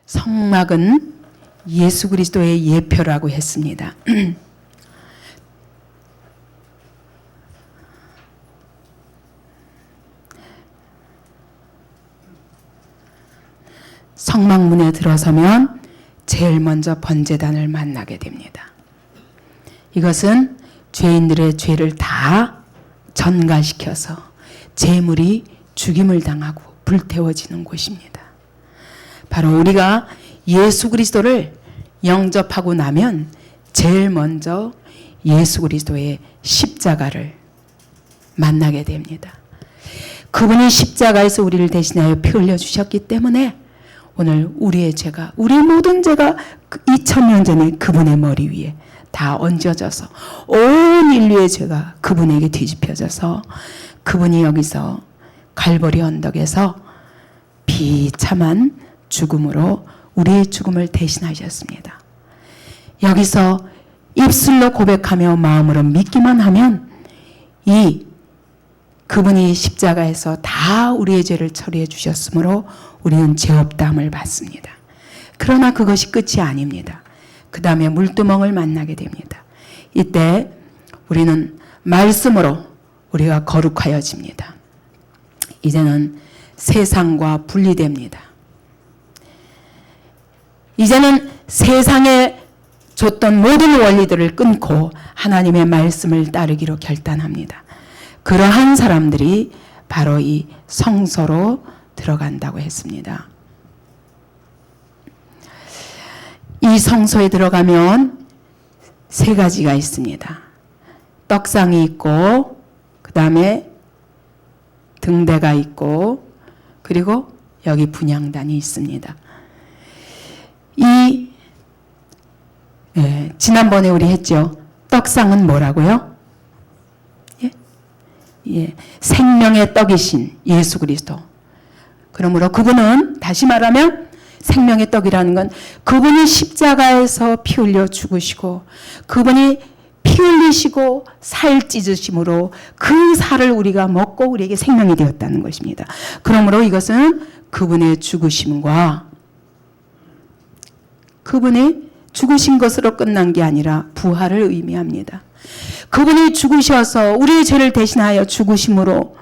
성막은 예수 그리스도의 예표라고 했습니다. 성막문에 들어서면 제일 먼저 번제단을 만나게 됩니다. 이것은 죄인들의 죄를 다 전가시켜서 제물이 죽임을 당하고 불태워지는 곳입니다. 바로 우리가 예수 그리스도를 영접하고 나면 제일 먼저 예수 그리스도의 십자가를 만나게 됩니다. 그분이 십자가에서 우리를 대신하여 피 흘려 주셨기 때문에 오늘 우리의 죄가, 우리의 모든 죄가 2000년 전에 그분의 머리 위에 다 얹어져서 온 인류의 죄가 그분에게 뒤집혀져서 그분이 여기서 갈보리 언덕에서 비참한 죽음으로 우리의 죽음을 대신하셨습니다. 여기서 입술로 고백하며 마음으로 믿기만 하면 이 그분이 십자가에서 다 우리의 죄를 처리해 주셨으므로 우리는 죄 없다함을 받습니다. 그러나 그것이 끝이 아닙니다. 그 다음에 물두멍을 만나게 됩니다. 이때 우리는 말씀으로 우리가 거룩하여집니다. 이제는 세상과 분리됩니다. 이제는 세상에 줬던 모든 원리들을 끊고 하나님의 말씀을 따르기로 결단합니다. 그러한 사람들이 바로 이 성소로 들어간다고 했습니다. 이 성소에 들어가면 세 가지가 있습니다. 떡상이 있고, 그 다음에 등대가 있고, 그리고 여기 분향단이 있습니다. 지난번에 우리 했죠. 떡상은 뭐라고요? 생명의 떡이신 예수 그리스도. 그러므로 그분은 다시 말하면 생명의 떡이라는 건 그분이 십자가에서 피 흘려 죽으시고 그분이 피 흘리시고 살 찢으심으로 그 살을 우리가 먹고 우리에게 생명이 되었다는 것입니다. 그러므로 이것은 그분의 죽으심과 그분이 죽으신 것으로 끝난 게 아니라 부활을 의미합니다. 그분이 죽으셔서 우리의 죄를 대신하여 죽으심으로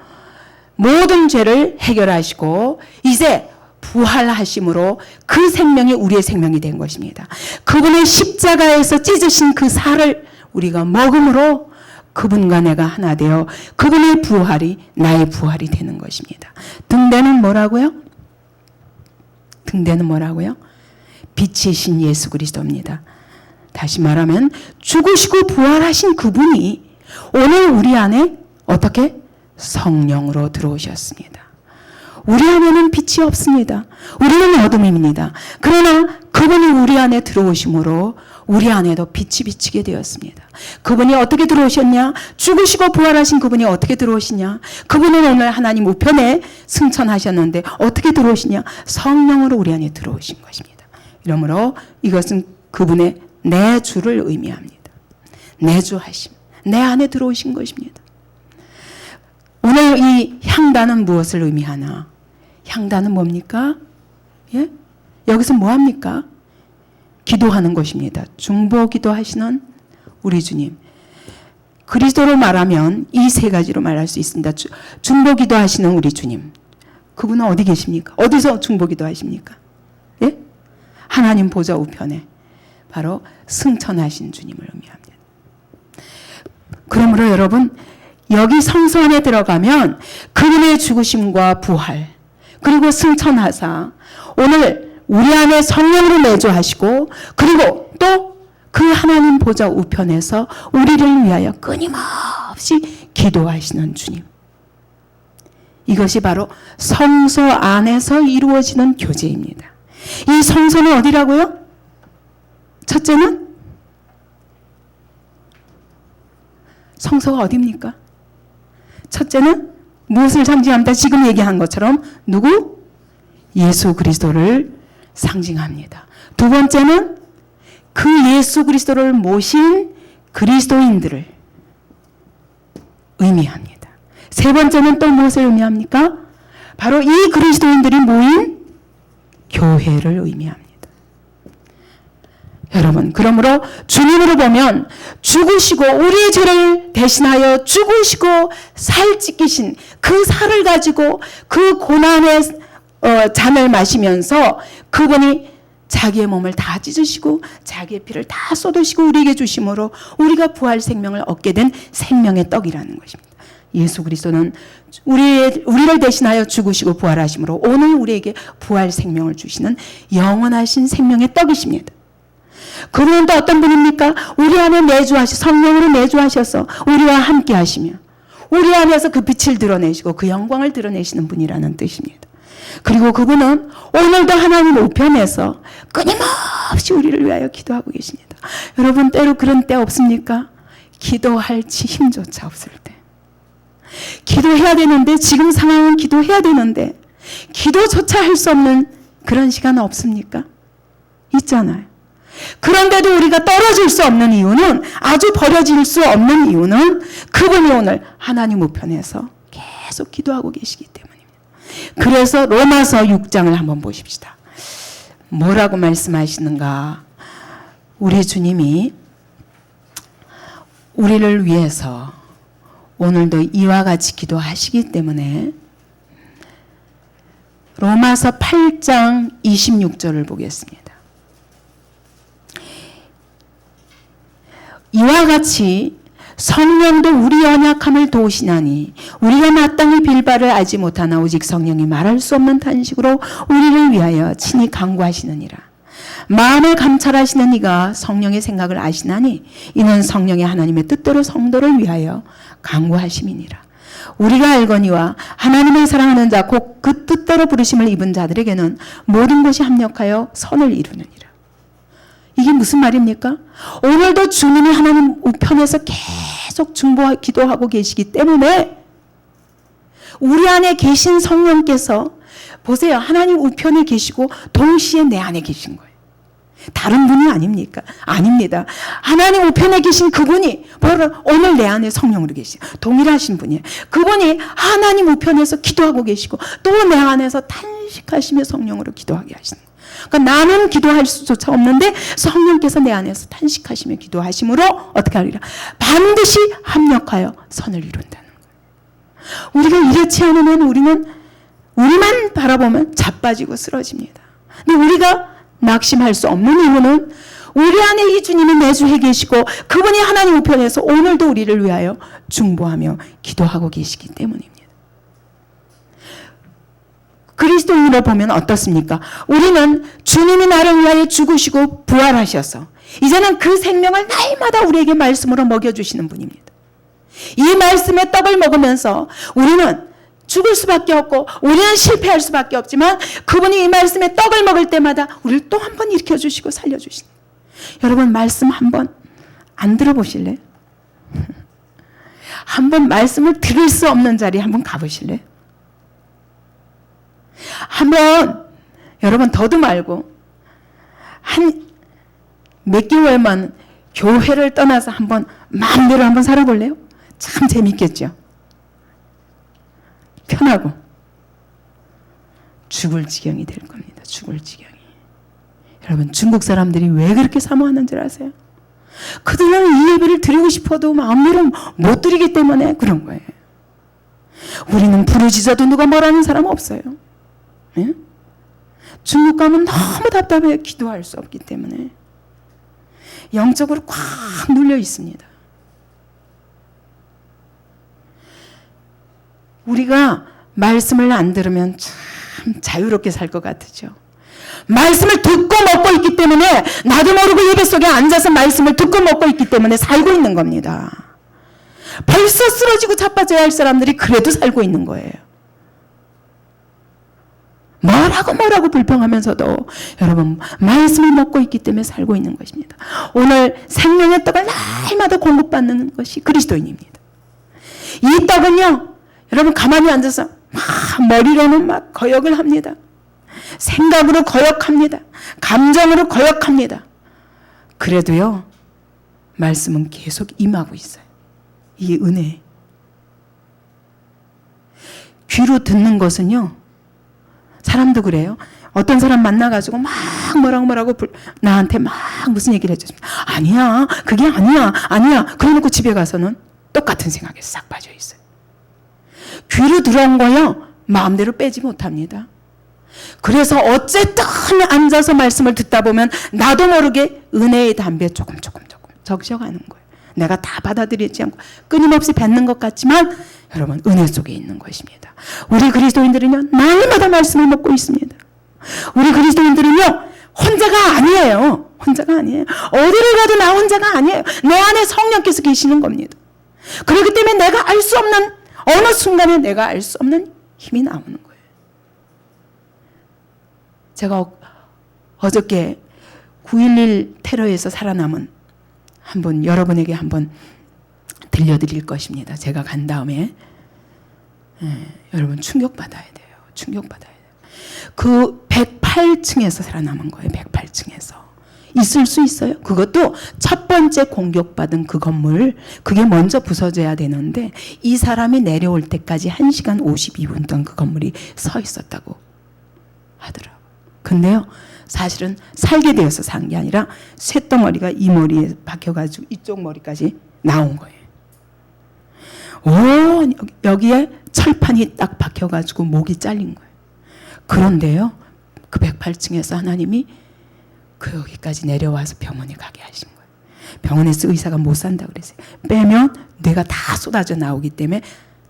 모든 죄를 해결하시고 이제 부활하심으로 그 생명이 우리의 생명이 된 것입니다. 그분의 십자가에서 찢으신 그 살을 우리가 먹음으로 그분과 내가 하나 되어 그분의 부활이 나의 부활이 되는 것입니다. 등대는 뭐라고요? 등대는 뭐라고요? 빛이신 예수 그리스도입니다. 다시 말하면 죽으시고 부활하신 그분이 오늘 우리 안에 어떻게? 성령으로 들어오셨습니다. 우리 안에는 빛이 없습니다. 우리는 어둠입니다. 그러나 그분이 우리 안에 들어오심으로 우리 안에도 빛이 비치게 되었습니다. 그분이 어떻게 들어오셨냐? 죽으시고 부활하신 그분이 어떻게 들어오시냐? 그분은 오늘 하나님 우편에 승천하셨는데 어떻게 들어오시냐? 성령으로 우리 안에 들어오신 것입니다. 이러므로 이것은 그분의 내주를 의미합니다. 내주하심, 내 안에 들어오신 것입니다. 오늘 이 향단은 무엇을 의미하나? 향단은 뭡니까? 예? 여기서 뭐 합니까? 기도하는 것입니다. 중보기도 하시는 우리 주님. 그리스도로 말하면 이 세 가지로 말할 수 있습니다. 중보기도 하시는 우리 주님. 그분은 어디 계십니까? 어디서 중보기도 하십니까? 예? 하나님 보좌 우편에 바로 승천하신 주님을 의미합니다. 그러므로 여러분 여기 성소 안에 들어가면 그분의 죽으심과 부활 그리고 승천하사 오늘 우리 안에 성령으로 내주하시고 그리고 또 그 하나님 보좌 우편에서 우리를 위하여 끊임없이 기도하시는 주님. 이것이 바로 성소 안에서 이루어지는 교제입니다. 이 성소는 어디라고요? 첫째는 성소가 어디입니까? 첫째는 무엇을 상징합니다? 지금 얘기한 것처럼 누구? 예수 그리스도를 상징합니다. 두 번째는 그 예수 그리스도를 모신 그리스도인들을 의미합니다. 세 번째는 또 무엇을 의미합니까? 바로 이 그리스도인들이 모인 교회를 의미합니다. 여러분, 그러므로 주님으로 보면 죽으시고 우리의 죄를 대신하여 죽으시고 살 찢기신 그 살을 가지고 그 고난의 잔을 마시면서 그분이 자기의 몸을 다 찢으시고 자기의 피를 다 쏟으시고 우리에게 주심으로 우리가 부활 생명을 얻게 된 생명의 떡이라는 것입니다. 예수 그리스도는 우리를 대신하여 죽으시고 부활하심으로 오늘 우리에게 부활 생명을 주시는 영원하신 생명의 떡이십니다. 그분은 또 어떤 분입니까? 우리 안에 성령으로 내주하셔서 우리와 함께 하시며 우리 안에서 그 빛을 드러내시고 그 영광을 드러내시는 분이라는 뜻입니다. 그리고 그분은 오늘도 하나님 우편에서 끊임없이 우리를 위하여 기도하고 계십니다. 여러분, 때로 그런 때 없습니까? 기도할 힘조차 없을 때. 기도해야 되는데, 지금 상황은 기도해야 되는데 기도조차 할 수 없는 그런 시간 없습니까? 있잖아요. 그런데도 우리가 떨어질 수 없는 이유는, 아주 버려질 수 없는 이유는 그분이 오늘 하나님 우편에서 계속 기도하고 계시기 때문입니다. 그래서 로마서 6장을 한번 보십시다. 뭐라고 말씀하시는가? 우리 주님이 우리를 위해서 오늘도 이와 같이 기도하시기 때문에 로마서 8장 26절을 보겠습니다. 이와 같이 성령도 우리 연약함을 도우시나니 우리가 마땅히 빌 바를 알지 못하나 오직 성령이 말할 수 없는 탄식으로 우리를 위하여 친히 간구하시느니라. 마음을 감찰하시는 이가 성령의 생각을 아시나니 이는 성령의 하나님의 뜻대로 성도를 위하여 간구하심이니라. 우리가 알거니와 하나님을 사랑하는 자 곧 그 뜻대로 부르심을 입은 자들에게는 모든 것이 합력하여 선을 이루느니라. 이게 무슨 말입니까? 오늘도 주님이 하나님 우편에서 계속 기도하고 계시기 때문에 우리 안에 계신 성령께서 보세요. 하나님 우편에 계시고 동시에 내 안에 계신 거예요. 다른 분이 아닙니까? 아닙니다. 하나님 우편에 계신 그분이 바로 오늘 내 안에 성령으로 계신 동일하신 분이에요. 그분이 하나님 우편에서 기도하고 계시고 또 내 안에서 탄식하시며 성령으로 기도하게 하시는 거예요. 그러니까 나는 기도할 수조차 없는데 성령께서 내 안에서 탄식하시며 기도하심으로 어떻게 하리라? 반드시 합력하여 선을 이룬다는 거예요. 우리가 이렇지 않으면 우리만 바라보면 자빠지고 쓰러집니다. 근데 우리가 낙심할 수 없는 이유는 우리 안에 이 주님이 내주해 계시고 그분이 하나님 우편에서 오늘도 우리를 위하여 중보하며 기도하고 계시기 때문입니다. 그리스도인으로 보면 어떻습니까? 우리는 주님이 나를 위하여 죽으시고 부활하셔서 이제는 그 생명을 날마다 우리에게 말씀으로 먹여주시는 분입니다. 이 말씀의 떡을 먹으면서 우리는 죽을 수밖에 없고 우리는 실패할 수밖에 없지만 그분이 이 말씀의 떡을 먹을 때마다 우리를 또 한 번 일으켜주시고 살려주시는 거예요. 여러분, 말씀 한번 안 들어보실래요? 한번 말씀을 들을 수 없는 자리에 한번 가보실래요? 한번 여러분 더도 말고 한 몇 개월만 교회를 떠나서 한번 마음대로 한번 살아볼래요? 참 재밌겠죠? 편하고 죽을 지경이 될 겁니다. 죽을 지경이. 여러분, 중국 사람들이 왜 그렇게 사모하는 줄 아세요? 그들은 이 예배를 드리고 싶어도 마음대로 못 드리기 때문에 그런 거예요. 우리는 부르짖어도 누가 뭐라는 사람 없어요. 예? 중국 가면 너무 답답해요. 기도할 수 없기 때문에. 영적으로 꽉 눌려 있습니다. 우리가 말씀을 안 들으면 참 자유롭게 살 것 같으죠. 말씀을 듣고 먹고 있기 때문에 나도 모르고 예배 속에 앉아서 말씀을 듣고 먹고 있기 때문에 살고 있는 겁니다. 벌써 쓰러지고 자빠져야 할 사람들이 그래도 살고 있는 거예요. 뭐라고 불평하면서도 여러분 말씀을 먹고 있기 때문에 살고 있는 것입니다. 오늘 생명의 떡을 날마다 공급받는 것이 그리스도인입니다. 이 떡은요, 여러분 가만히 앉아서 막 머리로는 막 거역을 합니다. 생각으로 거역합니다. 감정으로 거역합니다. 그래도요, 말씀은 계속 임하고 있어요. 이 은혜. 귀로 듣는 것은요, 사람도 그래요. 어떤 사람 만나가지고 막 뭐라고 나한테 막 무슨 얘기를 해줬습니다. 아니야, 그게 아니야. 그래놓고 집에 가서는 똑같은 생각에 싹 빠져 있어요. 귀로 들어온 거요, 마음대로 빼지 못합니다. 그래서 어쨌든 앉아서 말씀을 듣다 보면 나도 모르게 은혜의 담배 조금 적셔가는 거예요. 내가 다 받아들이지 않고 끊임없이 뱉는 것 같지만 여러분, 은혜 속에 있는 것입니다. 우리 그리스도인들은요, 날마다 말씀을 먹고 있습니다. 우리 그리스도인들은요, 혼자가 아니에요. 어디를 가도 나 혼자가 아니에요. 내 안에 성령께서 계시는 겁니다. 그렇기 때문에 내가 알 수 없는, 어느 순간에 내가 알 수 없는 힘이 나오는 거예요. 제가 어저께 9.11 테러에서 살아남은 한 분, 여러분에게 한번 들려드릴 것입니다. 제가 간 다음에 여러분 충격받아야 돼요. 그 108층에서 살아남은 거예요. 108층에서. 있을 수 있어요. 그것도 첫 번째 공격받은 그 건물, 그게 먼저 부서져야 되는데 이 사람이 내려올 때까지 1시간 52분 동안 그 건물이 서 있었다고 하더라고요. 근데요, 사실은 살게 되어서 산 게 아니라 쇳덩어리가 이 머리에 박혀가지고 이쪽 머리까지 나온 거예요. 여기에 철판이 딱 박혀가지고 목이 잘린 거예요. 그런데요, 그 108층에서 하나님이 그 여기까지 내려와서 병원에 가게 하신 거예요. 병원에서 의사가 못 산다고 그랬어요. 빼면 뇌가 다 쏟아져 나오기 때문에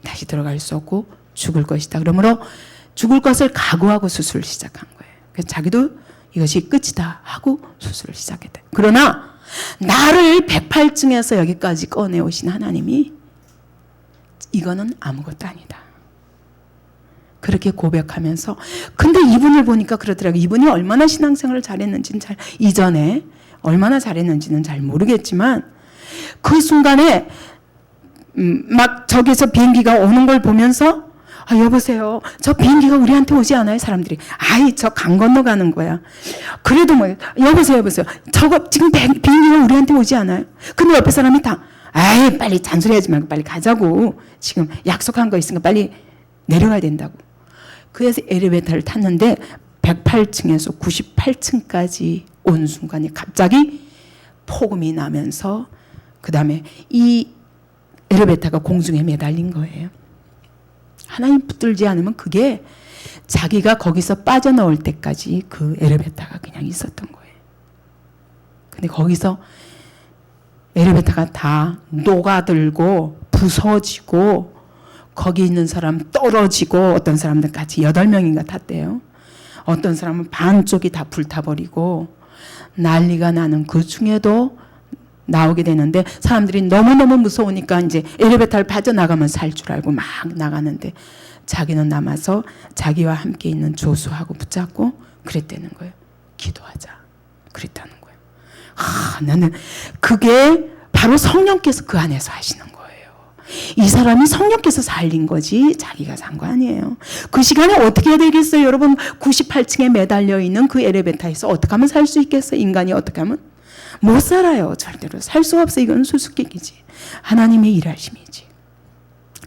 다시 들어갈 수 없고 죽을 것이다. 그러므로 죽을 것을 각오하고 수술을 시작한 거예요. 그래서 자기도 이것이 끝이다 하고 수술을 시작했다. 그러나 나를 108층에서 여기까지 꺼내오신 하나님이 이거는 아무것도 아니다. 그렇게 고백하면서, 근데 이분을 보니까 그러더라고요. 이분이 얼마나 신앙생활을 잘했는지는 이전에 얼마나 잘했는지는 잘 모르겠지만 그 순간에 막 저기서 비행기가 오는 걸 보면서 여보세요, 저 비행기가 우리한테 오지 않아요? 사람들이. 저 강 건너가는 거야. 그래도 뭐 여보세요 저거 지금 비행기가 우리한테 오지 않아요? 근데 옆에 사람이 다 빨리 잔소리하지 말고 빨리 가자고, 지금 약속한 거 있으니까 빨리 내려가야 된다고. 그래서 엘리베이터를 탔는데 108층에서 98층까지 온 순간에 갑자기 폭음이 나면서 그 다음에 이 엘리베이터가 공중에 매달린 거예요. 하나님 붙들지 않으면 그게 자기가 거기서 빠져나올 때까지 그 엘리베이터가 그냥 있었던 거예요. 근데 거기서 엘리베이터가 다 녹아들고 부서지고 거기 있는 사람 떨어지고, 어떤 사람들 같이 8명인가 탔대요. 어떤 사람은 반쪽이 다 불타버리고 난리가 나는 그 중에도 나오게 되는데, 사람들이 너무너무 무서우니까 이제 엘리베이터를 빠져나가면 살 줄 알고 막 나가는데 자기는 남아서 자기와 함께 있는 조수하고 붙잡고 그랬다는 거예요. 기도하자. 그랬다는 거예요. 나는 그게 바로 성령께서 그 안에서 하시는 거예요. 이 사람이 성령께서 살린 거지 자기가 산 거 아니에요. 그 시간에 어떻게 해야 되겠어요? 여러분, 98층에 매달려 있는 그 엘리베이터에서 어떻게 하면 살 수 있겠어요? 인간이 어떻게 하면? 못 살아요. 절대로 살 수가 없어요. 이건 수수께끼지. 하나님의 일하심이지.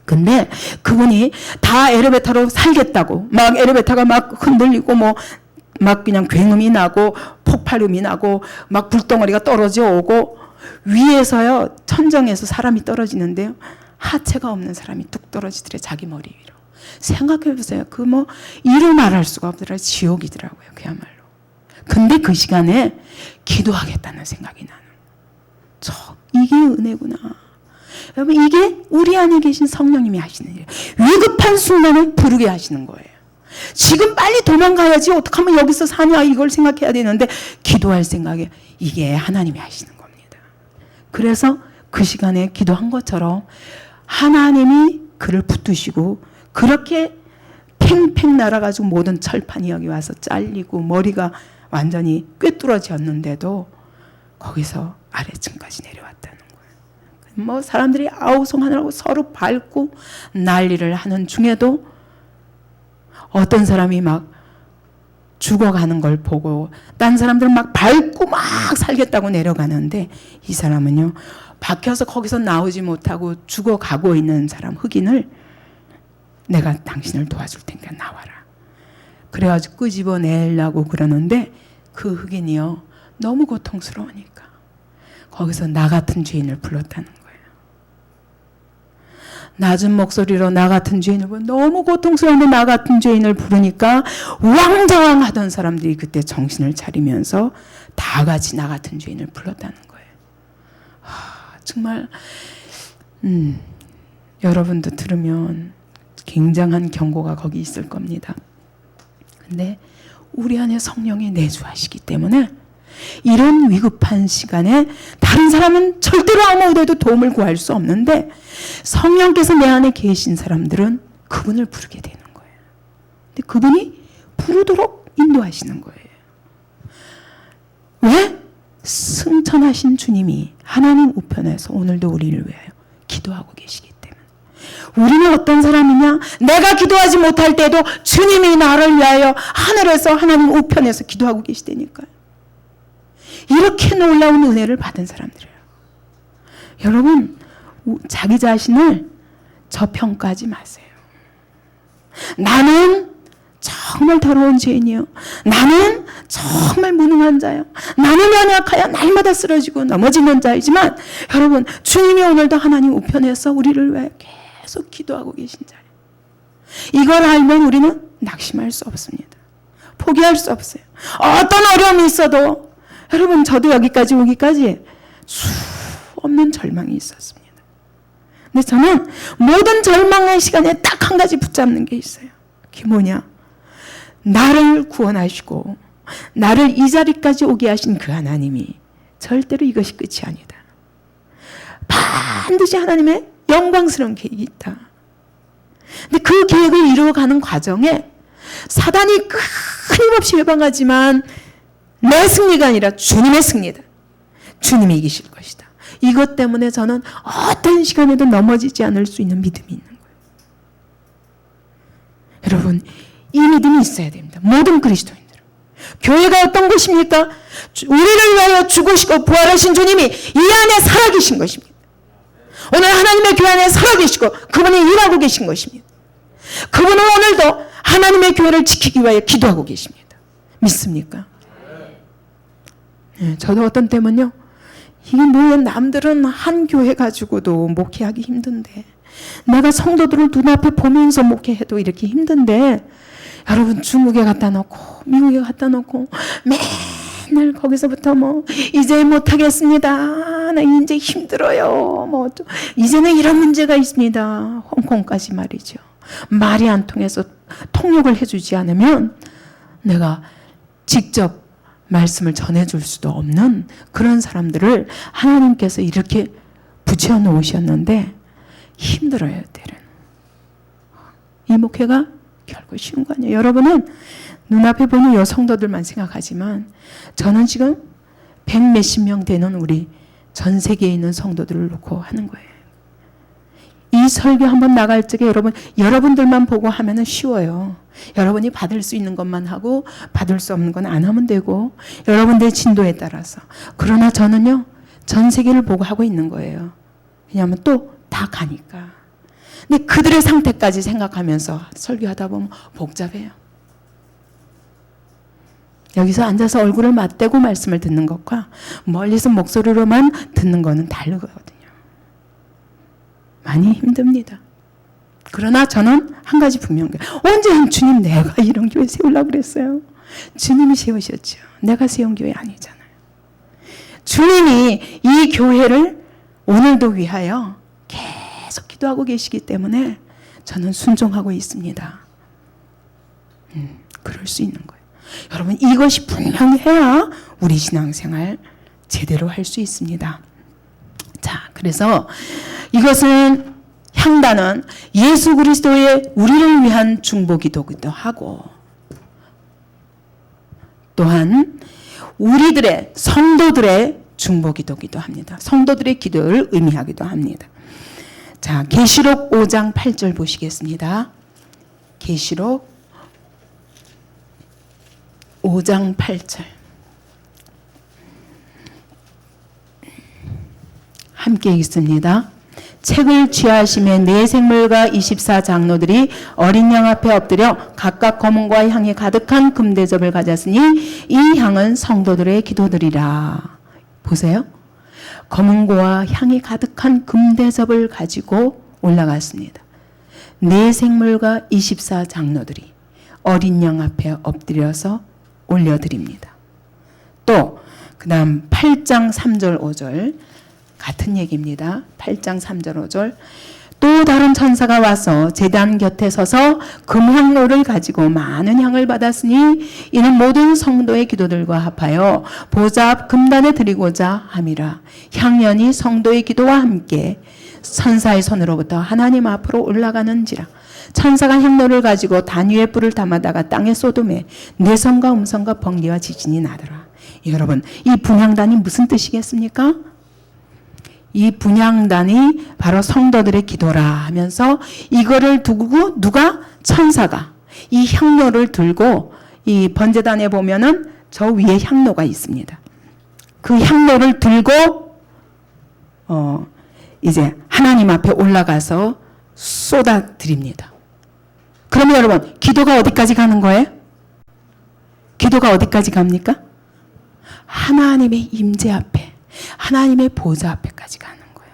근데 그분이 다 엘리베이터로 살겠다고 막 엘리베이터가 막 흔들리고 막 그냥 굉음이 나고 폭발음이 나고 막 불덩어리가 떨어져 오고 위에서요, 천정에서 사람이 떨어지는데요, 하체가 없는 사람이 뚝 떨어지더래, 자기 머리 위로. 생각해보세요. 이루 말할 수가 없더라. 지옥이더라고요, 그야말로. 근데 그 시간에 기도하겠다는 생각이 나는. 이게 은혜구나. 여러분, 이게 우리 안에 계신 성령님이 하시는 일이에요. 위급한 순간에 부르게 하시는 거예요. 지금 빨리 도망가야지, 어떻게 하면 여기서 사냐, 이걸 생각해야 되는데 기도할 생각에, 이게 하나님이 하시는 겁니다. 그래서 그 시간에 기도한 것처럼 하나님이 그를 붙드시고, 그렇게 팽팽 날아가지고 모든 철판이 여기 와서 잘리고 머리가 완전히 꿰뚫어졌는데도 거기서 아래층까지 내려왔다는 거예요. 사람들이 아우성하느라고 서로 밟고 난리를 하는 중에도 어떤 사람이 막 죽어가는 걸 보고 딴 사람들 막 밟고 막 살겠다고 내려가는데, 이 사람은요, 박혀서 거기서 나오지 못하고 죽어가고 있는 사람 흑인을, 내가 당신을 도와줄 테니까 나와라. 그래가지고 끄집어내려고 그러는데 그 흑인이요 너무 고통스러우니까 거기서 나 같은 죄인을 불렀다는 거예요. 낮은 목소리로 나 같은 죄인을 부르 너무 고통스러운데 나 같은 죄인을 부르니까 우왕좌왕하던 사람들이 그때 정신을 차리면서 다 같이 나 같은 죄인을 불렀다는 거예요. 정말 여러분도 들으면 굉장한 경고가 거기 있을 겁니다. 근데 우리 안에 성령이 내주하시기 때문에 이런 위급한 시간에 다른 사람은 절대로 아무데도 도움을 구할 수 없는데 성령께서 내 안에 계신 사람들은 그분을 부르게 되는 거예요. 근데 그분이 부르도록 인도하시는 거예요. 왜? 승천하신 주님이 하나님 우편에서 오늘도 우리를 위하여 기도하고 계시기 때문에. 우리는 어떤 사람이냐? 내가 기도하지 못할 때도 주님이 나를 위하여 하늘에서 하나님 우편에서 기도하고 계시다니까요. 이렇게 놀라운 은혜를 받은 사람들이에요. 여러분, 자기 자신을 저평가하지 마세요. 나는 정말 더러운 죄인이요. 나는 정말 무능한 자요. 나는 연약하여 날마다 쓰러지고 넘어지는 자이지만 여러분, 주님이 오늘도 하나님 우편에서 우리를 위해 계속 기도하고 계신 자예요. 이걸 알면 우리는 낙심할 수 없습니다. 포기할 수 없어요. 어떤 어려움이 있어도 여러분, 저도 여기까지 오기까지 수 없는 절망이 있었습니다. 근데 저는 모든 절망의 시간에 딱 한 가지 붙잡는 게 있어요. 그게 뭐냐? 나를 구원하시고 나를 이 자리까지 오게 하신 그 하나님이 절대로 이것이 끝이 아니다. 반드시 하나님의 영광스러운 계획이 있다. 근데 그 계획을 이루어가는 과정에 사단이 끊임없이 회방하지만 내 승리가 아니라 주님의 승리다. 주님이 이기실 것이다. 이것 때문에 저는 어떤 시간에도 넘어지지 않을 수 있는 믿음이 있는 거예요. 여러분, 이 믿음이 있어야 됩니다. 모든 그리스도인들은. 교회가 어떤 곳입니까? 우리를 위하여 죽으시고 부활하신 주님이 이 안에 살아계신 것입니다. 오늘 하나님의 교회 안에 살아계시고 그분이 일하고 계신 것입니다. 그분은 오늘도 하나님의 교회를 지키기 위하여 기도하고 계십니다. 믿습니까? 네, 저도 어떤 때면요. 이게 뭐야, 남들은 한 교회 가지고도 목회하기 힘든데 내가 성도들을 눈앞에 보면서 목회해도 이렇게 힘든데 여러분, 중국에 갖다 놓고 미국에 갖다 놓고 맨날 거기서부터 뭐 이제 못하겠습니다. 나 이제 힘들어요. 뭐 또 이제는 이런 문제가 있습니다. 홍콩까지 말이죠. 말이 안 통해서 통역을 해주지 않으면 내가 직접 말씀을 전해줄 수도 없는 그런 사람들을 하나님께서 이렇게 붙여놓으셨는데 힘들어요, 때는. 이 목회가 결코 쉬운 거 아니에요. 여러분은 눈앞에 보는 여성도들만 생각하지만 저는 지금 100몇십 명 되는 우리 전 세계에 있는 성도들을 놓고 하는 거예요. 이 설교 한번 나갈 적에 여러분들만 보고 하면은 쉬워요. 여러분이 받을 수 있는 것만 하고 받을 수 없는 건 안 하면 되고 여러분들의 진도에 따라서. 그러나 저는요, 전 세계를 보고 하고 있는 거예요. 왜냐하면 또 다 가니까. 근데 그들의 상태까지 생각하면서 설교하다 보면 복잡해요. 여기서 앉아서 얼굴을 맞대고 말씀을 듣는 것과 멀리서 목소리로만 듣는 거는 다르거든요. 많이 힘듭니다. 그러나 저는 한 가지 분명해요. 언제 주님 내가 이런 교회 세우려고 그랬어요. 주님이 세우셨죠. 내가 세운 교회 아니잖아요. 주님이 이 교회를 오늘도 위하여 계속 기도하고 계시기 때문에 저는 순종하고 있습니다. 그럴 수 있는 거예요. 여러분, 이것이 분명해야 우리 신앙생활 제대로 할 수 있습니다. 자, 그래서 이것은 향단은 예수 그리스도의 우리를 위한 중보기도기도 하고 또한 우리들의 성도들의 중보기도기도 합니다. 성도들의 기도를 의미하기도 합니다. 자, 계시록 5장 8절 보시겠습니다. 계시록 5장 8절 함께 읽습니다. 책을 취하심에 네 생물과 24장로들이 어린 양 앞에 엎드려 각각 검은과 향이 가득한 금대접을 가졌으니 이 향은 성도들의 기도들이라. 보세요. 검은고와 향이 가득한 금대접을 가지고 올라갔습니다. 네 생물과 24장로들이 어린 양 앞에 엎드려서 올려드립니다. 또 그 다음 8장 3절 5절 같은 얘기입니다. 8장 3절 5절 또 다른 천사가 와서 제단 곁에 서서 금향로를 가지고 많은 향을 받았으니 이는 모든 성도의 기도들과 합하여 보좌 앞 금단에 드리고자 함이라. 향연이 성도의 기도와 함께 천사의 손으로부터 하나님 앞으로 올라가는지라. 천사가 향로를 가지고 단 위에 뿔을 담아다가 땅에 쏟음에 내성과 음성과 번개와 지진이 나더라. 여러분, 이 분향단이 무슨 뜻이겠습니까? 이 분향단이 바로 성도들의 기도라 하면서 이거를 두고 누가? 천사가 이 향로를 들고 이 번제단에 보면은 저 위에 향로가 있습니다. 그 향로를 들고 이제 하나님 앞에 올라가서 쏟아드립니다. 그러면 여러분, 기도가 어디까지 가는 거예요? 기도가 어디까지 갑니까? 하나님의 임재 앞에, 하나님의 보좌 앞에까지 가는 거예요.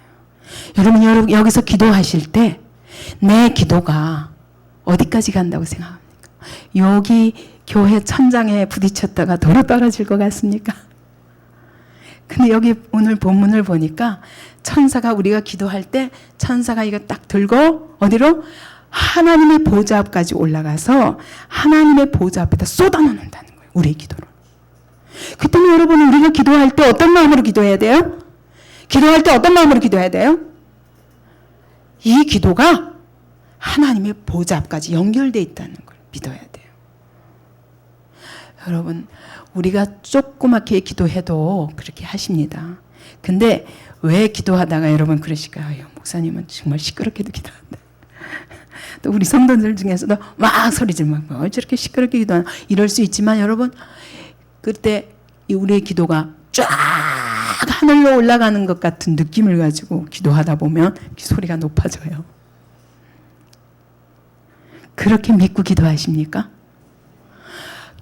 여러분 여기서 기도하실 때 내 기도가 어디까지 간다고 생각합니까? 여기 교회 천장에 부딪혔다가 도로 떨어질 것 같습니까? 근데 여기 오늘 본문을 보니까 천사가 우리가 기도할 때 천사가 이거 딱 들고 어디로? 하나님의 보좌 앞까지 올라가서 하나님의 보좌 앞에다 쏟아놓는다는 거예요. 우리의 기도를. 그때는 여러분 우리가 기도할 때 어떤 마음으로 기도해야 돼요? 기도할 때 어떤 마음으로 기도해야 돼요? 이 기도가 하나님의 보좌 앞까지 연결되어 있다는 걸 믿어야 돼요. 여러분 우리가 조그맣게 기도해도 그렇게 하십니다. 근데 왜 기도하다가 여러분 그러실까요? 목사님은 정말 시끄럽게도 기도한다. 또 우리 성도들 중에서도 막 소리 지르고 저렇게 시끄럽게 기도하나 이럴 수 있지만 여러분 그때 우리의 기도가 쫙 하늘로 올라가는 것 같은 느낌을 가지고 기도하다 보면 소리가 높아져요. 그렇게 믿고 기도하십니까?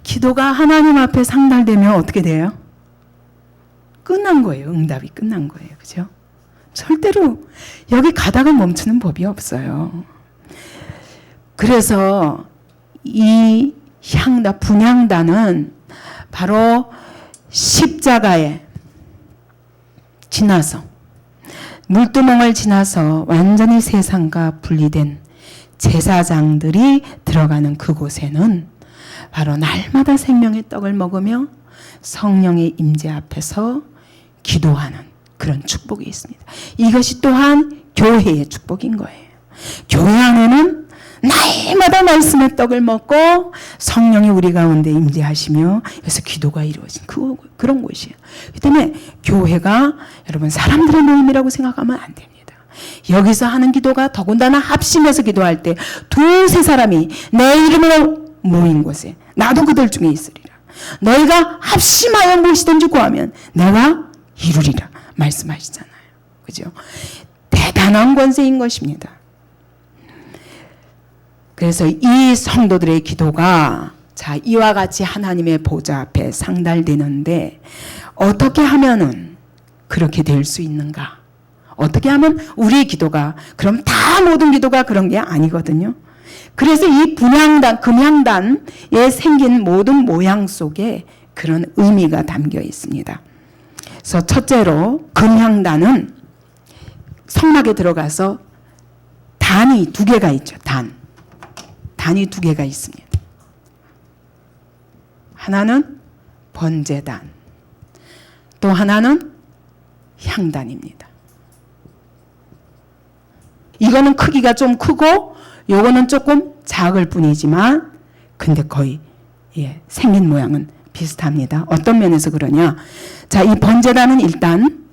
기도가 하나님 앞에 상달되면 어떻게 돼요? 끝난 거예요. 응답이 끝난 거예요. 그죠? 절대로 여기 가다가 멈추는 법이 없어요. 그래서 이 분향단은 바로 십자가에 지나서 물두멍을 지나서 완전히 세상과 분리된 제사장들이 들어가는 그곳에는 바로 날마다 생명의 떡을 먹으며 성령의 임재 앞에서 기도하는 그런 축복이 있습니다. 이것이 또한 교회의 축복인 거예요. 교회 안에는 날마다 말씀의 떡을 먹고 성령이 우리 가운데 임재하시며 그래서 기도가 이루어진 그런 곳이에요. 그 때문에 교회가 여러분 사람들의 모임이라고 생각하면 안 됩니다. 여기서 하는 기도가 더군다나 합심해서 기도할 때 두세 사람이 내 이름으로 모인 곳에 나도 그들 중에 있으리라. 너희가 합심하여 무엇이든지 구하면 내가 이루리라 말씀하시잖아요. 그죠? 대단한 권세인 것입니다. 그래서 이 성도들의 기도가 이와 같이 하나님의 보좌 앞에 상달되는데 어떻게 하면은 그렇게 될 수 있는가? 어떻게 하면 우리의 기도가 그럼 다 모든 기도가 그런 게 아니거든요. 그래서 이 금향단에 생긴 모든 모양 속에 그런 의미가 담겨 있습니다. 그래서 첫째로 금향단은 성막에 들어가서 단이 두 개가 있죠. 단이 두 개가 있습니다. 하나는 번제단, 또 하나는 향단입니다. 이거는 크기가 좀 크고 요거는 조금 작을 뿐이지만 근데 거의 생긴 모양은 비슷합니다. 어떤 면에서 그러냐? 자, 이 번제단은 일단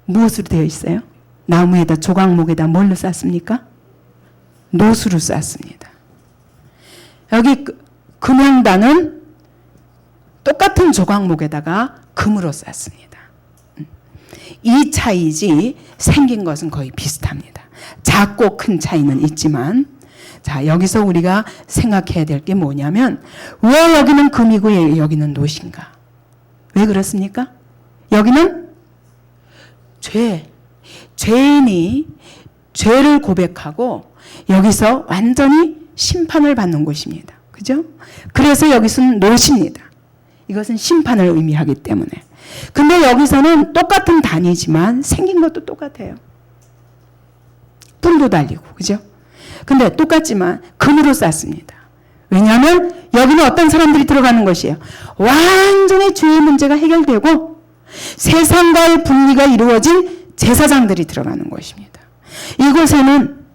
무엇으로 되어 있어요? 나무에다 조각목에다 뭘로 쌌습니까? 노수로 쌌습니다. 여기 금향단은 똑같은 조각목에다가 금으로 쌌습니다. 이 차이지 생긴 것은 거의 비슷합니다. 작고 큰 차이는 있지만, 자, 여기서 우리가 생각해야 될 게 뭐냐면, 왜 여기는 금이고 여기는 노신가? 왜 그렇습니까? 여기는 죄인이 죄를 고백하고 여기서 완전히 심판을 받는 곳입니다. 그죠? 그래서 여기서는 노십니다. 이것은 심판을 의미하기 때문에. 근데 여기서는 똑같은 단위지만 생긴 것도 똑같아요. 뿔도 달리고, 그죠? 근데 똑같지만 금으로 쌌습니다. 왜냐하면 여기는 어떤 사람들이 들어가는 것이에요. 완전히 죄의 문제가 해결되고 세상과의 분리가 이루어진 제사장들이 들어가는 것입니다. 이곳에는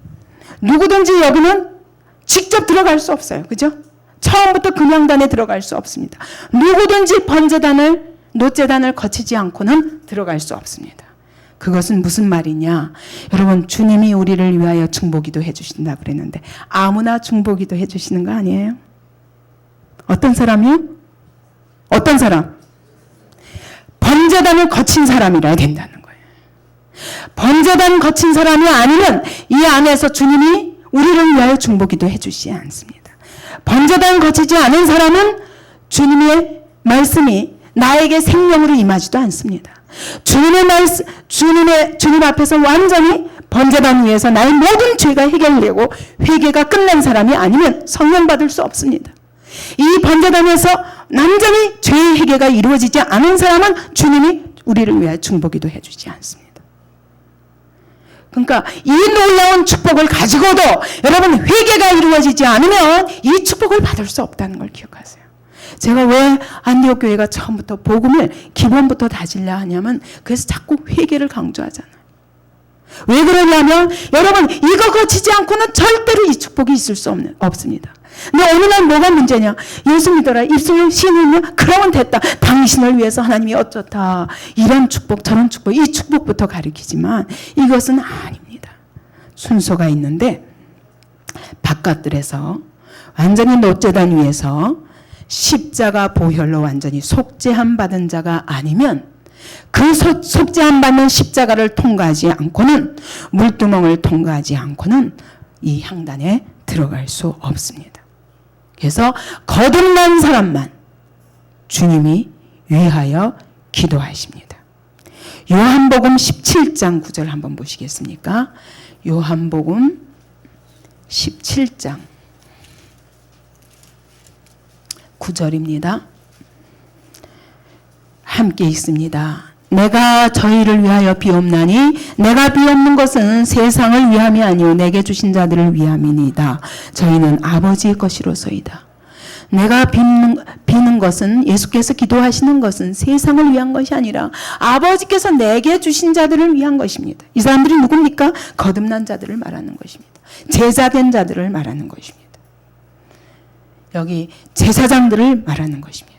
누구든지 여기는 직접 들어갈 수 없어요. 그죠? 처음부터 금양단에 들어갈 수 없습니다. 누구든지 번제단을, 노제단을 거치지 않고는 들어갈 수 없습니다. 그것은 무슨 말이냐? 여러분, 주님이 우리를 위하여 중보기도 해주신다 그랬는데 아무나 중보기도 해주시는 거 아니에요? 어떤 사람이요? 어떤 사람? 번제단을 거친 사람이라야 된다는 거예요. 번제단 거친 사람이 아니면 이 안에서 주님이 우리를 위하여 중보기도 해주시지 않습니다. 번제단 거치지 않은 사람은 주님의 말씀이 나에게 생명으로 임하지도 않습니다. 주님 앞에서 완전히 번제단 위에서 나의 모든 죄가 해결되고 회개가 끝난 사람이 아니면 성령 받을 수 없습니다. 이 번제단에서 완전히 죄의 회개가 이루어지지 않은 사람은 주님이 우리를 위하여 중보기도 해주지 않습니다. 그러니까 이 놀라운 축복을 가지고도 여러분 회개가 이루어지지 않으면 이 축복을 받을 수 없다는 걸 기억하세요. 제가 왜 안디옥 교회가 처음부터 복음을 기본부터 다지려 하냐면 그래서 자꾸 회개를 강조하잖아요. 왜 그러냐면 여러분 이거 거치지 않고는 절대로 이 축복이 있을 수 없습니다. 근데 어느 날 뭐가 문제냐? 예수 믿어라. 입술로 신으면 그러면 됐다. 당신을 위해서 하나님이 어쩌다. 이런 축복 저런 축복 이 축복부터 가리키지만 이것은 아닙니다. 순서가 있는데 바깥들에서 완전히 노제단 위에서 십자가 보혈로 완전히 속죄함 받은 자가 아니면 그 속죄함 받는 십자가를 통과하지 않고는 물두멍을 통과하지 않고는 이 향단에 들어갈 수 없습니다. 그래서 거듭난 사람만 주님이 위하여 기도하십니다. 요한복음 17장 9절 한번 보시겠습니까? 요한복음 17장 9절입니다. 함께 읽습니다. 내가 저희를 위하여 비옵나니 내가 비옵는 것은 세상을 위함이 아니요 내게 주신 자들을 위함이니이다. 저희는 아버지의 것이로소이다. 내가 비는 것은 예수께서 기도하시는 것은 세상을 위한 것이 아니라 아버지께서 내게 주신 자들을 위한 것입니다. 이 사람들이 누굽니까? 거듭난 자들을 말하는 것입니다. 제자된 자들을 말하는 것입니다. 여기 제사장들을 말하는 것입니다.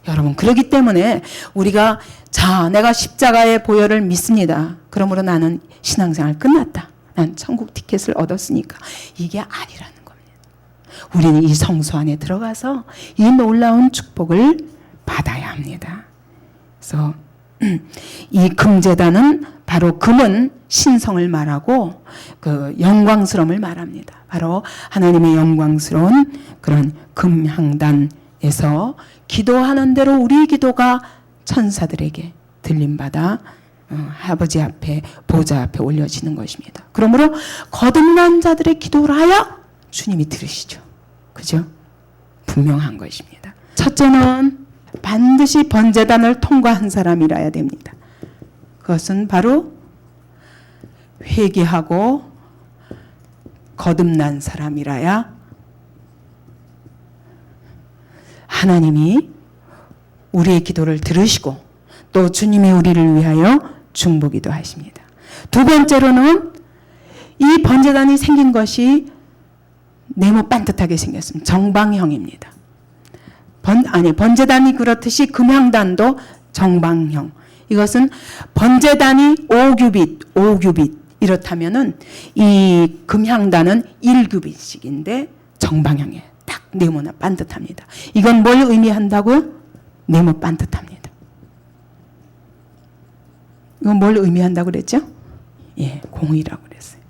여러분, 그렇기 때문에 우리가 자, 내가 십자가의 보혈을 믿습니다. 그러므로 나는 신앙생활 끝났다. 난 천국 티켓을 얻었으니까. 이게 아니라는 겁니다. 우리는 이 성소 안에 들어가서 이 놀라운 축복을 받아야 합니다. 그래서 이 금제단은 바로 금은 신성을 말하고 그 영광스러움을 말합니다. 바로 하나님의 영광스러운 그런 금향단에서 기도하는 대로 우리 기도가 천사들에게 들림받아 아버지 앞에 보좌 앞에 올려지는 것입니다. 그러므로 거듭난 자들의 기도를 하여 주님이 들으시죠. 그죠? 분명한 것입니다. 첫째는 반드시 번제단을 통과한 사람이라야 됩니다. 그것은 바로 회개하고 거듭난 사람이라야 하나님이 우리의 기도를 들으시고 또 주님이 우리를 위하여 중보기도 하십니다. 두 번째로는 이 번제단이 생긴 것이 네모 반듯하게 생겼습니다. 정방형입니다. 번제단이 그렇듯이 금향단도 정방형. 이것은 번제단이 5규빗 이렇다면은 이 금향단은 1규빗씩인데 정방형이에요. 딱 네모나 반듯합니다. 이건 뭘 의미한다고요? 네모 반듯합니다. 이건 뭘 의미한다고 그랬죠? 예, 공의라고 그랬어요.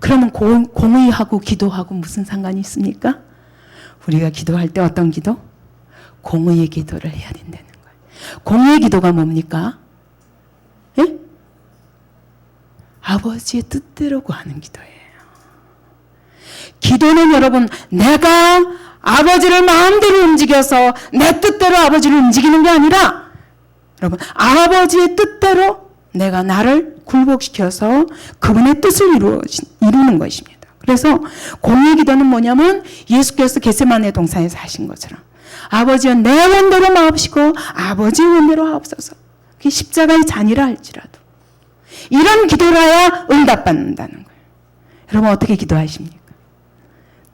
그러면 공의하고 기도하고 무슨 상관이 있습니까? 우리가 기도할 때 어떤 기도? 공의의 기도를 해야 된다는 거예요. 공의의 기도가 뭡니까? 예? 아버지의 뜻대로 구하는 기도예요. 기도는 여러분, 내가 아버지를 마음대로 움직여서 내 뜻대로 아버지를 움직이는 게 아니라, 여러분, 아버지의 뜻대로 내가 나를 굴복시켜서 그분의 뜻을 이루는 것입니다. 그래서 공의의 기도는 뭐냐면 예수께서 겟세마네 동산에서 하신 것처럼 아버지여 내 원대로 마옵시고 아버지의 원대로 하옵소서. 그게 십자가의 잔이라 할지라도 이런 기도라야 응답받는다는 거예요. 여러분 어떻게 기도하십니까?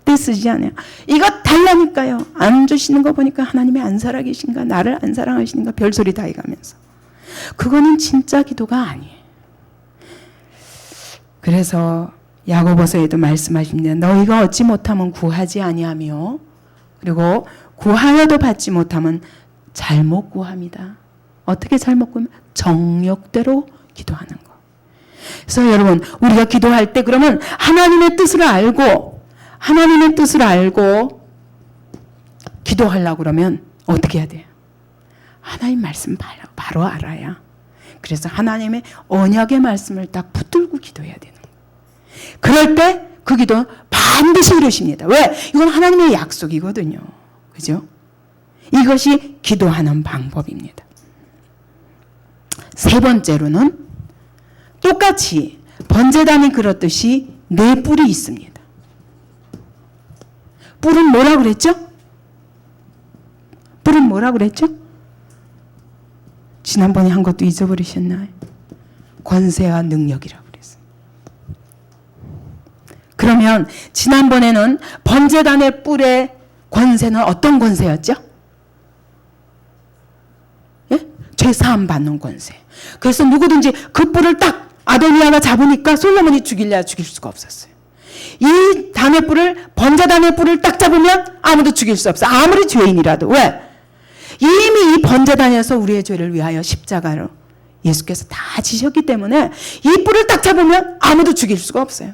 떼쓰지 않아요. 이거 달라니까요. 안 주시는 거 보니까 하나님이 안 살아계신가, 나를 안 사랑하시는가 별소리 다 해가면서. 그거는 진짜 기도가 아니에요. 그래서 야고보서에도 말씀하십니다. 너희가 얻지 못하면 구하지 아니하며 그리고 구하여도 받지 못하면 잘못 구합니다. 어떻게 잘못 구하면? 정욕대로 기도하는 거. 그래서 여러분 우리가 기도할 때 그러면 하나님의 뜻을 알고 기도하려고 그러면 어떻게 해야 돼요? 하나님 말씀 바로 알아야. 그래서 하나님의 언약의 말씀을 딱 붙들고 기도해야 되는 거예요. 그럴 때 그 기도는 반드시 이루십니다. 왜? 이건 하나님의 약속이거든요. 그죠? 이것이 기도하는 방법입니다. 세 번째로는 똑같이 번제단이 그렇듯이 네 뿔이 있습니다. 뿔은 뭐라 그랬죠? 뿔은 뭐라 그랬죠? 지난번에 한 것도 잊어버리셨나요? 권세와 능력이라고 그랬어요. 그러면 지난번에는 번제단의 뿔의 권세는 어떤 권세였죠? 예? 죄사함 받는 권세. 그래서 누구든지 그 뿔을 딱 아도니아가 잡으니까 솔로몬이 죽일 수가 없었어요. 이 단의 뿔을, 번제단의 뿔을 딱 잡으면 아무도 죽일 수 없어. 아무리 죄인이라도. 왜? 이미 이 번제단에서 우리의 죄를 위하여 십자가로 예수께서 다 지셨기 때문에 이 뿔을 딱 잡으면 아무도 죽일 수가 없어요.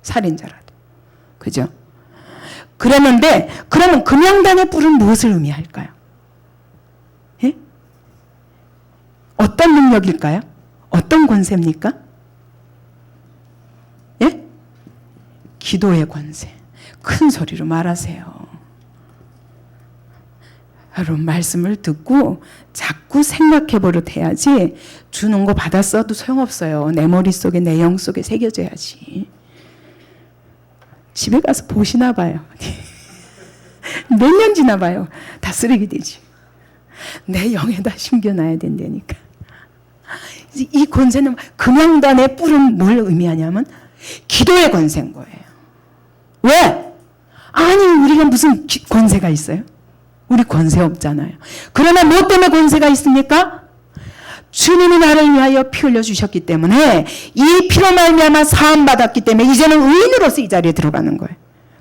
살인자라도. 그죠? 그러면 금양단의 뿔은 무엇을 의미할까요? 예? 어떤 능력일까요? 어떤 권세입니까? 예? 기도의 권세. 큰 소리로 말하세요. 여러분 말씀을 듣고 자꾸 생각해 버릇해야지 주는 거 받았어도 소용없어요. 내 머릿속에 내 영 속에 새겨져야지. 집에 가서 보시나 봐요. 몇 년 지나 봐요. 다 쓰레기 되지. 내 영에다 심겨놔야 된다니까. 이 권세는 금양단의 뿔은 뭘 의미하냐면 기도의 권세인 거예요. 왜? 아니 우리가 무슨 권세가 있어요? 우리 권세 없잖아요. 그러나 뭐 때문에 권세가 있습니까? 주님이 나를 위하여 피 흘려 주셨기 때문에 이 피로 말미암아 사함 받았기 때문에 이제는 의인으로서 이 자리에 들어가는 거예요.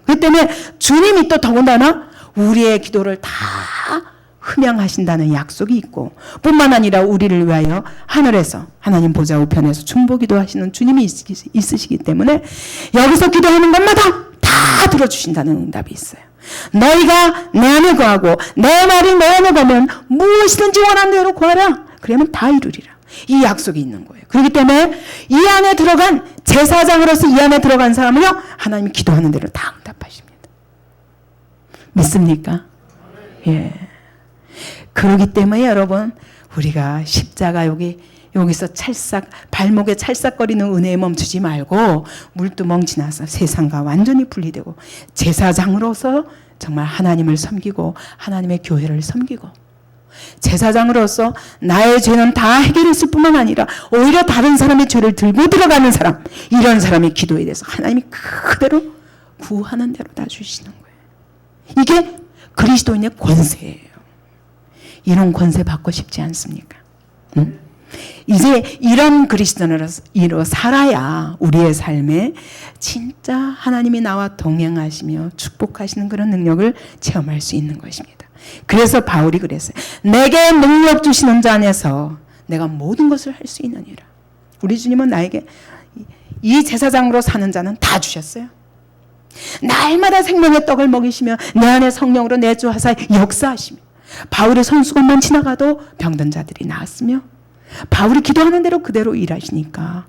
그렇기 때문에 주님이 또 더군다나 우리의 기도를 다 흠양하신다는 약속이 있고 뿐만 아니라 우리를 위하여 하늘에서 하나님 보좌 우편에서 중보기도 하시는 주님이 있으시기 때문에 여기서 기도하는 것마다 다 들어주신다는 응답이 있어요. 너희가 내 안에 거하고 내 말이 내 안에 거면 무엇이든지 원하는 대로 구하라. 그러면 다 이루리라. 이 약속이 있는 거예요. 그렇기 때문에 이 안에 들어간 제사장으로서 이 안에 들어간 사람은요 하나님이 기도하는 대로 다 응답하십니다. 믿습니까? 예. 그렇기 때문에 여러분 우리가 십자가 여기서 발목에 찰싹거리는 은혜에 멈추지 말고 물두멍 지나서 세상과 완전히 분리되고 제사장으로서 정말 하나님을 섬기고 하나님의 교회를 섬기고 제사장으로서 나의 죄는 다 해결했을 뿐만 아니라 오히려 다른 사람의 죄를 들고 들어가는 사람, 이런 사람의 기도에 대해서 하나님이 그대로 구하는 대로 다 주시는 거예요. 이게 그리스도인의 권세예요. 이런 권세 받고 싶지 않습니까? 응? 이제 이런 그리스도인으로 살아야 우리의 삶에 진짜 하나님이 나와 동행하시며 축복하시는 그런 능력을 체험할 수 있는 것입니다. 그래서 바울이 그랬어요. 내게 능력 주시는 자 안에서 내가 모든 것을 할 수 있느니라. 우리 주님은 나에게 이 제사장으로 사는 자는 다 주셨어요. 날마다 생명의 떡을 먹이시며 내 안에 성령으로 내주하사 역사하시며 바울의 손수건만 지나가도 병든 자들이 나았으며 바울이 기도하는 대로 그대로 일하시니까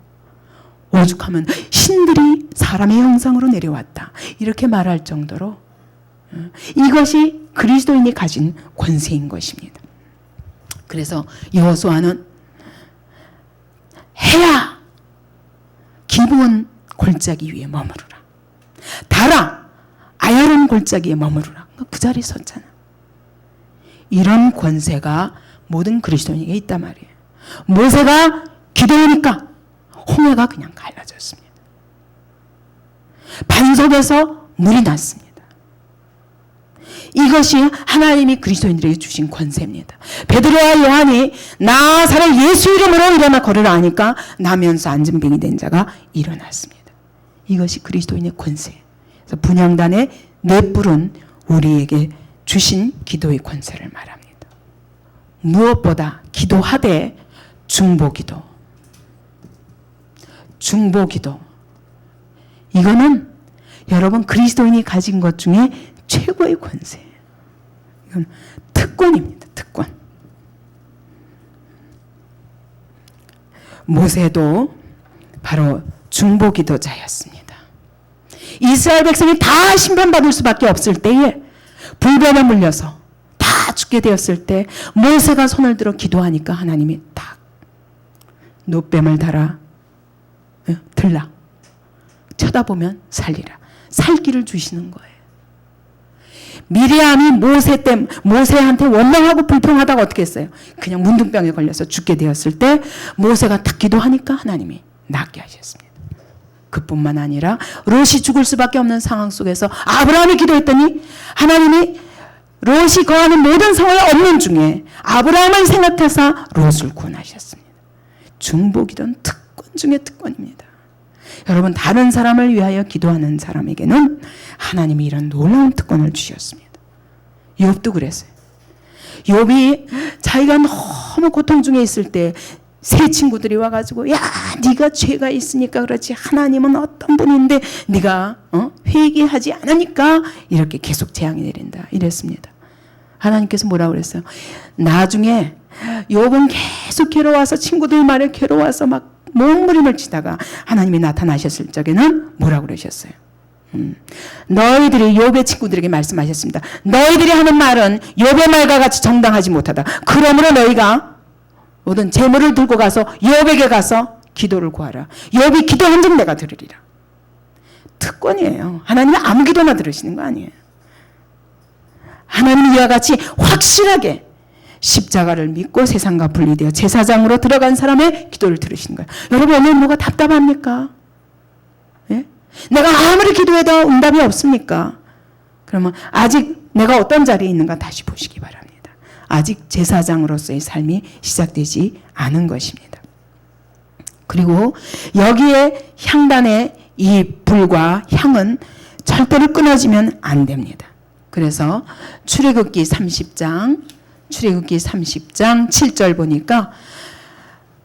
오죽하면 신들이 사람의 형상으로 내려왔다 이렇게 말할 정도로 이것이 그리스도인이 가진 권세인 것입니다. 그래서 여호수아는 해야 기브온 골짜기 위에 머무르라. 달아 아야론 골짜기에 머무르라. 그 자리에 섰잖아. 이런 권세가 모든 그리스도인에게 있단 말이에요. 모세가 기도하니까 홍해가 그냥 갈라졌습니다. 반석에서 물이 났습니다. 이것이 하나님이 그리스도인들에게 주신 권세입니다. 베드로와 요한이 나사렛 예수 이름으로 일어나 걸으라 하니까 나면서 안진병이 된 자가 일어났습니다. 이것이 그리스도인의 권세. 그래서 분향단의 넷불은 우리에게 주신 기도의 권세를 말합니다. 무엇보다 기도하되 중보기도. 중보기도. 이거는 여러분 그리스도인이 가진 것 중에 최고의 권세예요. 이건 특권입니다. 특권. 모세도 바로 중보기도자였습니다. 이스라엘 백성이 다 심판받을 수밖에 없을 때에 불뱀에 물려서 다 죽게 되었을 때 모세가 손을 들어 기도하니까 하나님이 딱 노뱀을 달아 들라. 쳐다보면 살리라. 살 길을 주시는 거예요. 미리암이 모세한테 원망하고 불평하다가 어떻게 했어요? 그냥 문둥병에 걸려서 죽게 되었을 때 모세가 딱 기도하니까 하나님이 낫게 하셨습니다. 그뿐만 아니라 롯이 죽을 수밖에 없는 상황 속에서 아브라함이 기도했더니 하나님이 롯이 거하는 모든 상황에 없는 중에 아브라함을 생각해서 롯을 구원하셨습니다. 중보기도는 특권 중에 특권입니다. 여러분 다른 사람을 위하여 기도하는 사람에게는 하나님이 이런 놀라운 특권을 주셨습니다. 욥도 그랬어요. 욥이 자기가 너무 고통 중에 있을 때 새 친구들이 와가지고 야 네가 죄가 있으니까 그렇지 하나님은 어떤 분인데 네가 회개하지 않으니까 이렇게 계속 재앙이 내린다 이랬습니다. 하나님께서 뭐라고 그랬어요? 나중에 욥은 계속 괴로워서 친구들 말에 괴로워서 막 몸부림을 치다가 하나님이 나타나셨을 적에는 뭐라고 그러셨어요? 너희들이 욥의 친구들에게 말씀하셨습니다. 너희들이 하는 말은 욥의 말과 같이 정당하지 못하다. 그러므로 너희가 모든 재물을 들고 가서 욥에게 가서 기도를 구하라. 욥이 기도한 즉 내가 들으리라. 특권이에요. 하나님이 아무 기도나 들으시는 거 아니에요. 하나님이 이와 같이 확실하게 십자가를 믿고 세상과 분리되어 제사장으로 들어간 사람의 기도를 들으시는 거예요. 여러분 오늘 뭐가 답답합니까? 예? 내가 아무리 기도해도 응답이 없습니까? 그러면 아직 내가 어떤 자리에 있는가 다시 보시기 바랍니다. 아직 제사장으로서의 삶이 시작되지 않은 것입니다. 그리고 여기에 향단의 이 불과 향은 절대로 끊어지면 안 됩니다. 그래서 출애굽기 30장 7절 보니까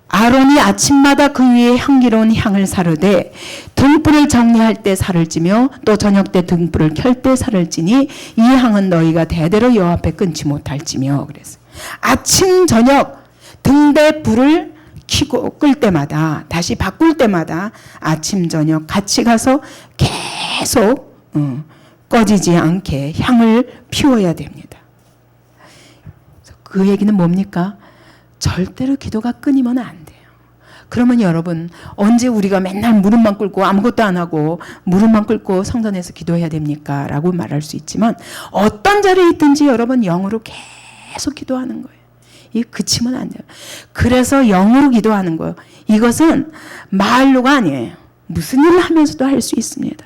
아론이 아침마다 그 위에 향기로운 향을 사르되 등불을 정리할 때 살을 찌며 또 저녁 때 등불을 켤 때 살을 찌니 이 향은 너희가 대대로 여호와 앞에 끊지 못할지며 그랬어요. 아침 저녁 등대 불을 켜고 끌 때마다 다시 바꿀 때마다 아침 저녁 같이 가서 계속 꺼지지 않게 향을 피워야 됩니다. 그 얘기는 뭡니까? 절대로 기도가 끊이면 안 돼요. 그러면 여러분 언제 우리가 맨날 무릎만 꿇고 아무것도 안 하고 무릎만 꿇고 성전에서 기도해야 됩니까? 라고 말할 수 있지만 어떤 자리에 있든지 여러분 영으로 계속 기도하는 거예요. 이게 그치면 안 돼요. 그래서 영으로 기도하는 거예요. 이것은 말로가 아니에요. 무슨 일을 하면서도 할 수 있습니다.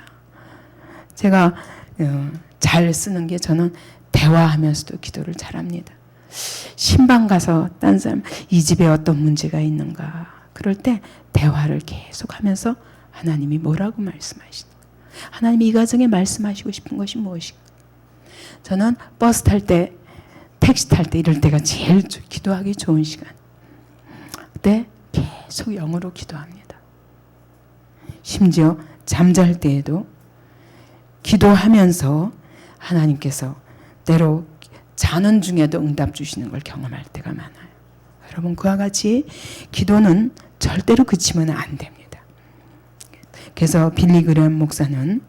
제가 잘 쓰는 게 저는 대화하면서도 기도를 잘합니다. 신방 가서 딴 사람 이 집에 어떤 문제가 있는가 그럴 때 대화를 계속하면서 하나님이 뭐라고 말씀하시는가 하나님이 이 가정에 말씀하시고 싶은 것이 무엇인가 저는 버스 탈 때 택시 탈 때 이럴 때가 제일 기도하기 좋은 시간 때 계속 영으로 기도합니다. 심지어 잠잘 때에도 기도하면서 하나님께서 때로 자는 중에도 응답 주시는 걸 경험할 때가 많아요. 여러분, 그와 같이 기도는 절대로 그치면 안 됩니다. 그래서 빌리 그레엄 목사는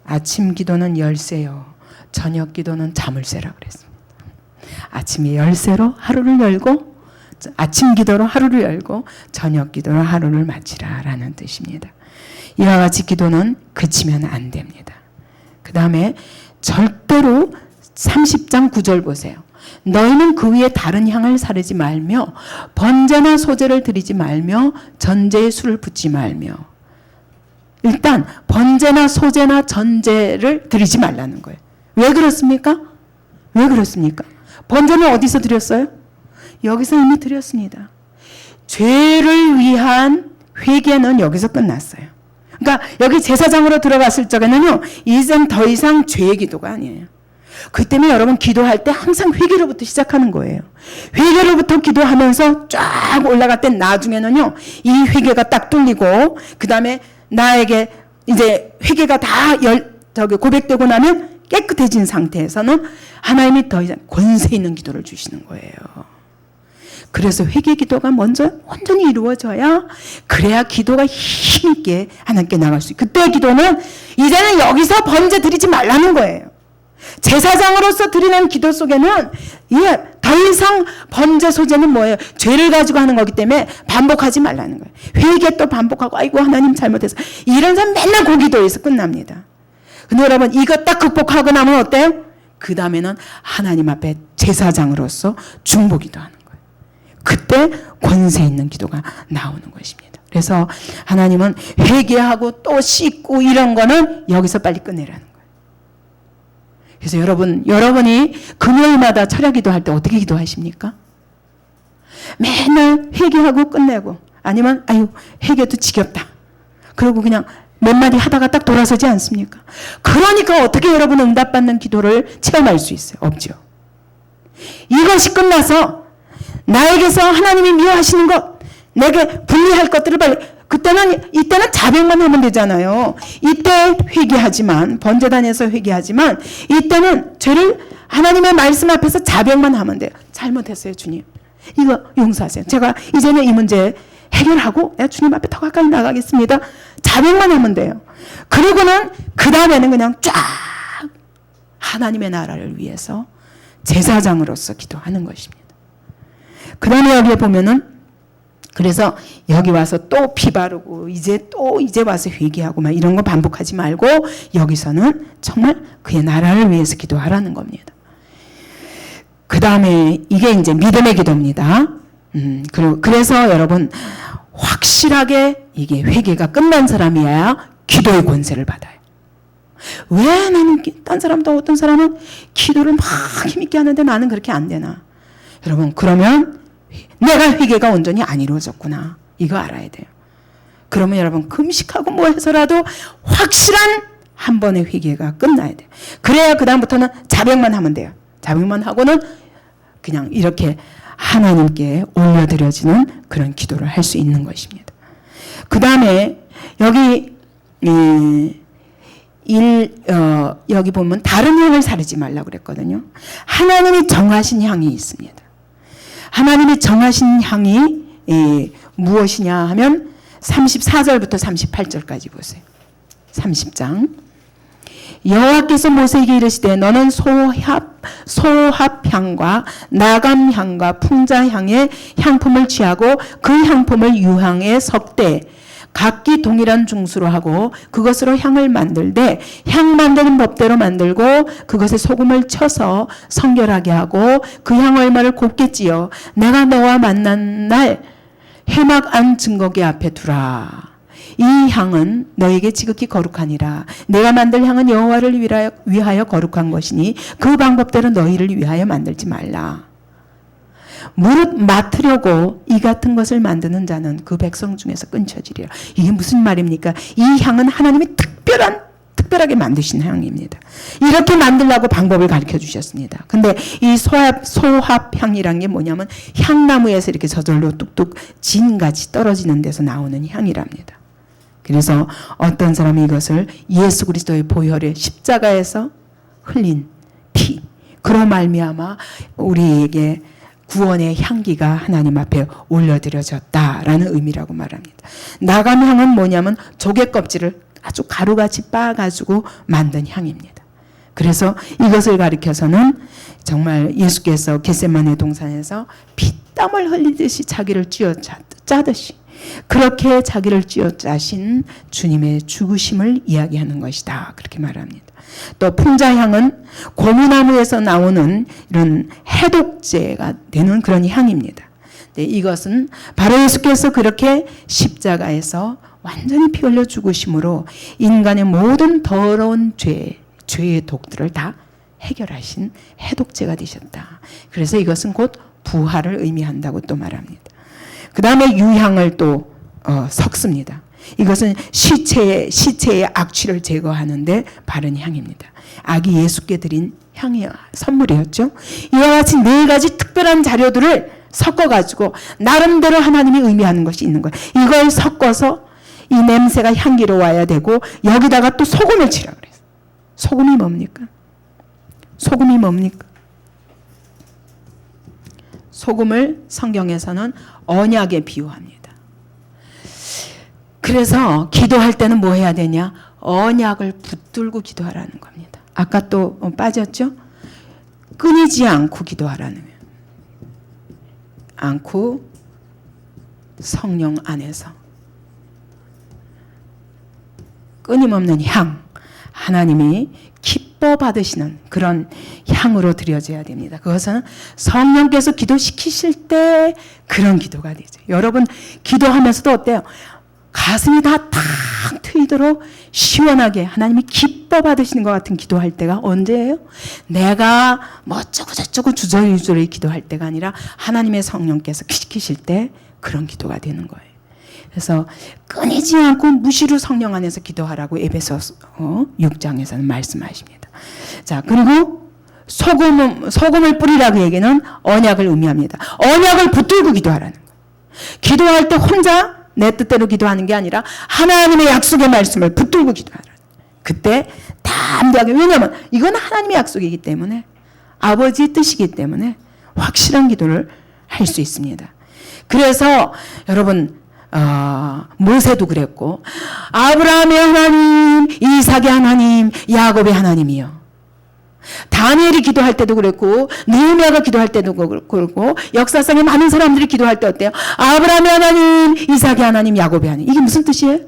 아침 기도는 열쇠요, 저녁 기도는 자물쇠라 그랬습니다. 아침에 열쇠로 하루를 열고, 아침 기도로 하루를 열고, 저녁 기도로 하루를 마치라 라는 뜻입니다. 이와 같이 기도는 그치면 안 됩니다. 그 다음에 절대로 30장 9절 보세요. 너희는 그 위에 다른 향을 사르지 말며 번제나 소제를 드리지 말며 전제에 술을 붓지 말며. 일단 번제나 소제나 전제를 드리지 말라는 거예요. 왜 그렇습니까? 왜 그렇습니까? 번제는 어디서 드렸어요? 여기서 이미 드렸습니다. 죄를 위한 회개는 여기서 끝났어요. 그러니까 여기 제사장으로 들어갔을 적에는요, 이젠 더 이상 죄의 기도가 아니에요. 그 때문에 여러분 기도할 때 항상 회개로부터 시작하는 거예요. 회개로부터 기도하면서 쫙 올라갈 때 나중에는요, 이 회개가 딱 뚫리고, 그 다음에 나에게 이제 회개가 다 고백되고 나면 깨끗해진 상태에서는 하나님이 더 이상 권세 있는 기도를 주시는 거예요. 그래서 회개 기도가 먼저 온전히 이루어져야, 그래야 기도가 힘있게 하나님께 나갈 수 있어요. 그때 기도는 이제는 여기서 번제 드리지 말라는 거예요. 제사장으로서 드리는 기도 속에는 더 이상 번제 소제는 뭐예요? 죄를 가지고 하는 거기 때문에 반복하지 말라는 거예요. 회개 또 반복하고, 아이고 하나님 잘못해서, 이런 사람 맨날 그 기도에서 끝납니다. 근데 여러분, 이거 딱 극복하고 나면 어때요? 그 다음에는 하나님 앞에 제사장으로서 중보기도 하는 거예요. 그때 권세 있는 기도가 나오는 것입니다. 그래서 하나님은 회개하고 또 씻고 이런 거는 여기서 빨리 끝내라는 거예요. 그래서 여러분이 금요일마다 철야 기도할 때 어떻게 기도하십니까? 맨날 회개하고 끝내고, 아니면 아유 회개도 지겹다, 그리고 그냥 몇 마디 하다가 딱 돌아서지 않습니까? 그러니까 어떻게 여러분은 응답받는 기도를 체험할 수 있어요? 없죠. 이것이 끝나서 나에게서 하나님이 미워하시는 것, 내게 분리할 것들을 빨리, 이때는 자백만 하면 되잖아요. 이때 회개하지만, 번제단에서 회개하지만, 이때는 죄를 하나님의 말씀 앞에서 자백만 하면 돼요. 잘못했어요, 주님. 이거 용서하세요. 제가 이제는 이 문제 해결하고 내가 주님 앞에 더 가까이 나가겠습니다. 자백만 하면 돼요. 그리고는 그 다음에는 그냥 쫙 하나님의 나라를 위해서 제사장으로서 기도하는 것입니다. 그 다음에 여기에 보면은, 그래서 여기 와서 또 피 바르고 이제 와서 회개하고 막 이런 거 반복하지 말고, 여기서는 정말 그의 나라를 위해서 기도하라는 겁니다. 그 다음에 이게 이제 믿음의 기도입니다. 그래서 여러분, 확실하게 이게 회개가 끝난 사람이어야 기도의 권세를 받아요. 왜 나는 딴 사람도, 어떤 사람은 기도를 막 힘있게 하는데 나는 그렇게 안 되나? 여러분, 그러면 내가 회개가 온전히 안 이루어졌구나, 이거 알아야 돼요. 그러면 여러분 금식하고 뭐 해서라도 확실한 한 번의 회개가 끝나야 돼요. 그래야 그 다음부터는 자백만 하면 돼요. 자백만 하고는 그냥 이렇게 하나님께 올려드려지는 그런 기도를 할 수 있는 것입니다. 그 다음에 여기 여기 보면 다른 향을 사르지 말라고 그랬거든요. 하나님이 정하신 향이 있습니다. 하나님이 정하신 향이 무엇이냐 하면 34절부터 38절까지 보세요. 30장. 여호와께서 모세에게 이르시되 너는 소합향과 나감향과 풍자향의 향품을 취하고 그 향품을 유향에 섞되 각기 동일한 중수로 하고 그것으로 향을 만들되 향 만드는 법대로 만들고 그것에 소금을 쳐서 성결하게 하고 그 향 얼마를 곱게 찌어 내가 너와 만난 날 회막 안 증거계 앞에 두라. 이 향은 너에게 지극히 거룩하니라. 내가 만들 향은 여호와를 위하여 거룩한 것이니 그 방법대로 너희를 위하여 만들지 말라. 무릇 맡으려고 이 같은 것을 만드는 자는 그 백성 중에서 끊쳐지리라. 이게 무슨 말입니까? 이 향은 하나님이 특별한 특별하게 만드신 향입니다. 이렇게 만들라고 방법을 가르쳐 주셨습니다. 근데 이 소합향이란 게 뭐냐면 향나무에서 이렇게 저절로 뚝뚝 진같이 떨어지는 데서 나오는 향이랍니다. 그래서 어떤 사람이 이것을 예수 그리스도의 보혈의 십자가에서 흘린 피, 그로 말미암아 우리에게 구원의 향기가 하나님 앞에 올려드려졌다라는 의미라고 말합니다. 나감향은 뭐냐면 조개 껍질을 아주 가루같이 빻아가지고 만든 향입니다. 그래서 이것을 가리켜서는 정말 예수께서 겟세마네 동산에서 피땀을 흘리듯이 자기를 쥐어짜듯이 그렇게 자기를 쥐어짜신 주님의 죽으심을 이야기하는 것이다. 그렇게 말합니다. 또 풍자향은 고무나무에서 나오는 이런 해독제가 되는 그런 향입니다. 네, 이것은 바로 예수께서 그렇게 십자가에서 완전히 피 흘려 죽으심으로 인간의 모든 더러운 죄의 독들을 다 해결하신 해독제가 되셨다. 그래서 이것은 곧 부활을 의미한다고 또 말합니다. 그 다음에 유향을 또 섞습니다. 이것은 시체의 악취를 제거하는데 바른 향입니다. 아기 예수께 드린 향이 선물이었죠. 이와 같이 네 가지 특별한 자료들을 섞어가지고 나름대로 하나님이 의미하는 것이 있는 거예요. 이걸 섞어서 이 냄새가 향기로워야 되고 여기다가 또 소금을 치라 그래요. 소금이 뭡니까? 소금이 뭡니까? 소금을 성경에서는 언약에 비유합니다. 그래서 기도할 때는 뭐 해야 되냐? 언약을 붙들고 기도하라는 겁니다. 아까 또 빠졌죠? 끊이지 않고 기도하라는 거예요. 않고 성령 안에서 끊임없는 향, 하나님이 기뻐 받으시는 그런 향으로 드려져야 됩니다. 그것은 성령께서 기도시키실 때 그런 기도가 되죠. 여러분 기도하면서도 어때요? 가슴이 다 탁 트이도록 시원하게 하나님이 기뻐 받으시는 것 같은 기도할 때가 언제예요? 내가 뭐 어쩌고 저쩌고 주저리주저리 기도할 때가 아니라 하나님의 성령께서 시키실 때 그런 기도가 되는 거예요. 그래서 끊이지 않고 무시로 성령 안에서 기도하라고 에베소서 6장에서는 말씀하십니다. 자, 그리고 소금을 뿌리라고 얘기는 언약을 의미합니다. 언약을 붙들고 기도하라는 거예요. 기도할 때 혼자 내 뜻대로 기도하는 게 아니라 하나님의 약속의 말씀을 붙들고 기도하라. 그때 담대하게, 왜냐하면 이건 하나님의 약속이기 때문에 아버지의 뜻이기 때문에 확실한 기도를 할 수 있습니다. 그래서 여러분 모세도 그랬고 아브라함의 하나님, 이삭의 하나님, 야곱의 하나님이요. 다니엘이 기도할 때도 그랬고 느헤미야가 기도할 때도 그렇고 역사상에 많은 사람들이 기도할 때 어때요? 아브라함의 하나님, 이삭의 하나님, 야곱의 하나님. 이게 무슨 뜻이에요?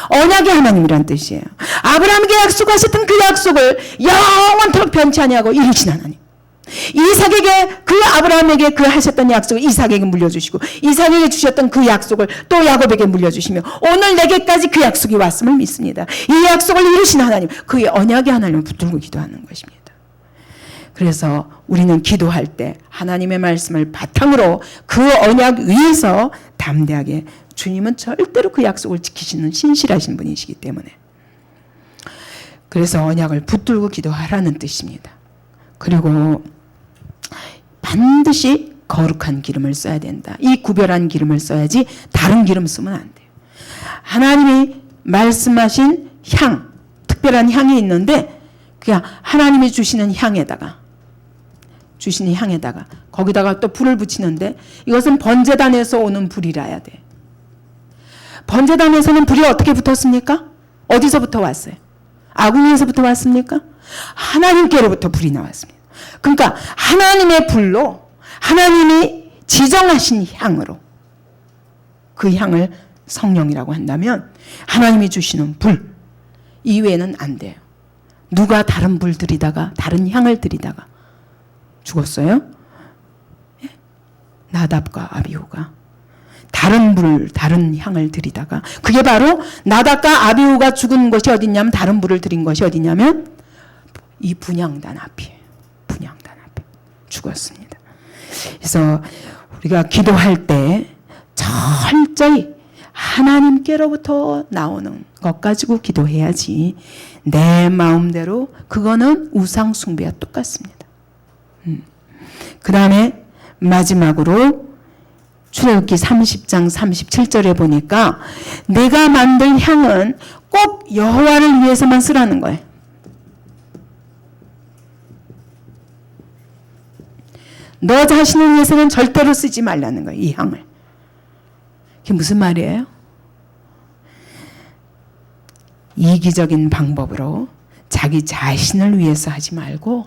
언약의 하나님이란 뜻이에요. 아브라함에게 약속하셨던 그 약속을 영원토록 변치 아니하고 이루신 하나님. 이삭에게 그 아브라함에게 그 하셨던 약속을 이삭에게 물려주시고 이삭에게 주셨던 그 약속을 또 야곱에게 물려주시며 오늘 내게까지 그 약속이 왔음을 믿습니다. 이 약속을 이루신 하나님, 그 언약의 하나님을 붙들고 기도하는 것입니다. 그래서 우리는 기도할 때 하나님의 말씀을 바탕으로 그 언약 위에서 담대하게, 주님은 절대로 그 약속을 지키시는 신실하신 분이시기 때문에, 그래서 언약을 붙들고 기도하라는 뜻입니다. 그리고 반드시 거룩한 기름을 써야 된다. 이 구별한 기름을 써야지 다른 기름 쓰면 안 돼요. 하나님이 말씀하신 향, 특별한 향이 있는데 그냥 하나님이 주시는 향에다가 거기다가 또 불을 붙이는데 이것은 번제단에서 오는 불이라야 돼. 번제단에서는 불이 어떻게 붙었습니까? 어디서부터 왔어요? 아궁이에서부터 왔습니까? 하나님께로부터 불이 나왔습니다. 그러니까 하나님의 불로, 하나님이 지정하신 향으로, 그 향을 성령이라고 한다면 하나님이 주시는 불 이외에는 안 돼요. 누가 다른 불 들이다가 다른 향을 들이다가 죽었어요? 나답과 아비후가 다른 불, 다른 향을 들이다가, 그게 바로 나답과 아비후가 죽은 것이 어디냐면, 다른 불을 들인 것이 어디냐면 이 분향단 앞이에요. 분향단 앞에 죽었습니다. 그래서 우리가 기도할 때 철저히 하나님께로부터 나오는 것 가지고 기도해야지 내 마음대로 그거는 우상 숭배와 똑같습니다. 그 다음에 마지막으로 출애굽기 30장 37절에 보니까 내가 만들 향은 꼭 여호와를 위해서만 쓰라는 거예요. 너 자신을 위해서는 절대로 쓰지 말라는 거예요. 이 향을. 그게 무슨 말이에요? 이기적인 방법으로 자기 자신을 위해서 하지 말고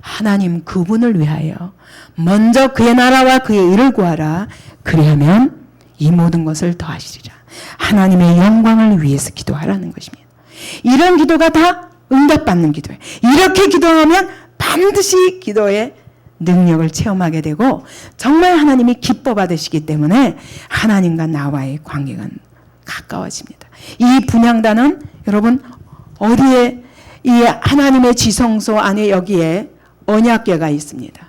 하나님 그분을 위하여 먼저 그의 나라와 그의 의를 구하라. 그리하면 이 모든 것을 더하시리라. 하나님의 영광을 위해서 기도하라는 것입니다. 이런 기도가 다 응답받는 기도예요. 이렇게 기도하면 반드시 기도의 능력을 체험하게 되고 정말 하나님이 기뻐 받으시기 때문에 하나님과 나와의 관계가 가까워집니다. 이 분향단은 여러분 어디에 이 하나님의 지성소 안에 여기에 언약궤가 있습니다.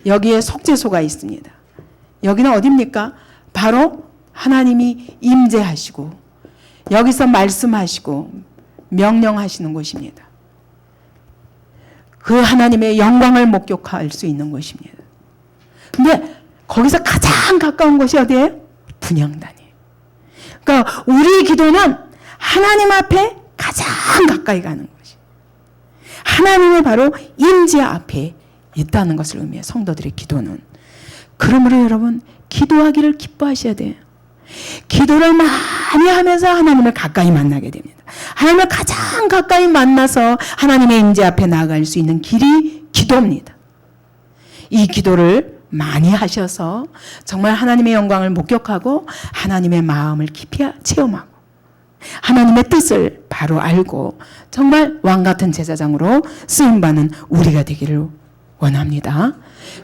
여기에 속죄소가 있습니다. 여기는 어디입니까? 바로 하나님이 임재하시고 여기서 말씀하시고 명령하시는 곳입니다. 그 하나님의 영광을 목격할 수 있는 곳입니다. 근데 거기서 가장 가까운 곳이 어디예요? 분향단이에요. 그러니까 우리 기도는 하나님 앞에 가장 가까이 가는 것이 하나님의 바로 임재 앞에 있다는 것을 의미해요. 성도들의 기도는. 그러므로 여러분 기도하기를 기뻐하셔야 돼요. 기도를 많이 하면서 하나님을 가까이 만나게 됩니다. 하나님을 가장 가까이 만나서 하나님의 임재 앞에 나아갈 수 있는 길이 기도입니다. 이 기도를 많이 하셔서 정말 하나님의 영광을 목격하고 하나님의 마음을 깊이 체험하고 하나님의 뜻을 바로 알고 정말 왕같은 제사장으로 쓰임받는 우리가 되기를 원합니다.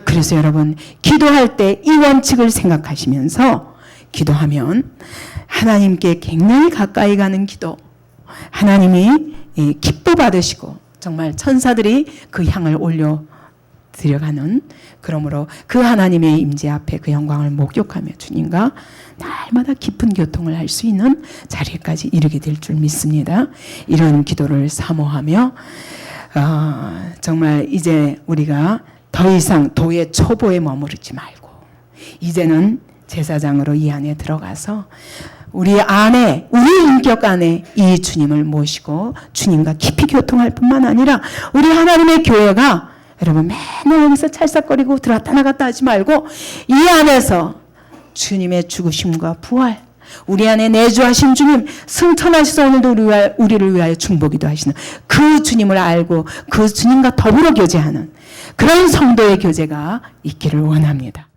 그래서 여러분 기도할 때 이 원칙을 생각하시면서 기도하면 하나님께 굉장히 가까이 가는 기도, 하나님이 기뻐 받으시고 정말 천사들이 그 향을 올려 드려가는, 그러므로 그 하나님의 임재 앞에 그 영광을 목격하며 주님과 날마다 깊은 교통을 할 수 있는 자리까지 이르게 될 줄 믿습니다. 이런 기도를 사모하며 정말 이제 우리가 더 이상 도의 초보에 머무르지 말고 이제는 제사장으로 이 안에 들어가서 우리 안에, 우리 인격 안에 이 주님을 모시고 주님과 깊이 교통할 뿐만 아니라 우리 하나님의 교회가 여러분 맨날 여기서 찰싹거리고 들어왔다 나갔다 하지 말고 이 안에서 주님의 죽으심과 부활, 우리 안에 내주하신 주님, 승천하셔서 오늘도 우리를 위하여 중보기도 하시는 그 주님을 알고 그 주님과 더불어 교제하는 그런 성도의 교제가 있기를 원합니다.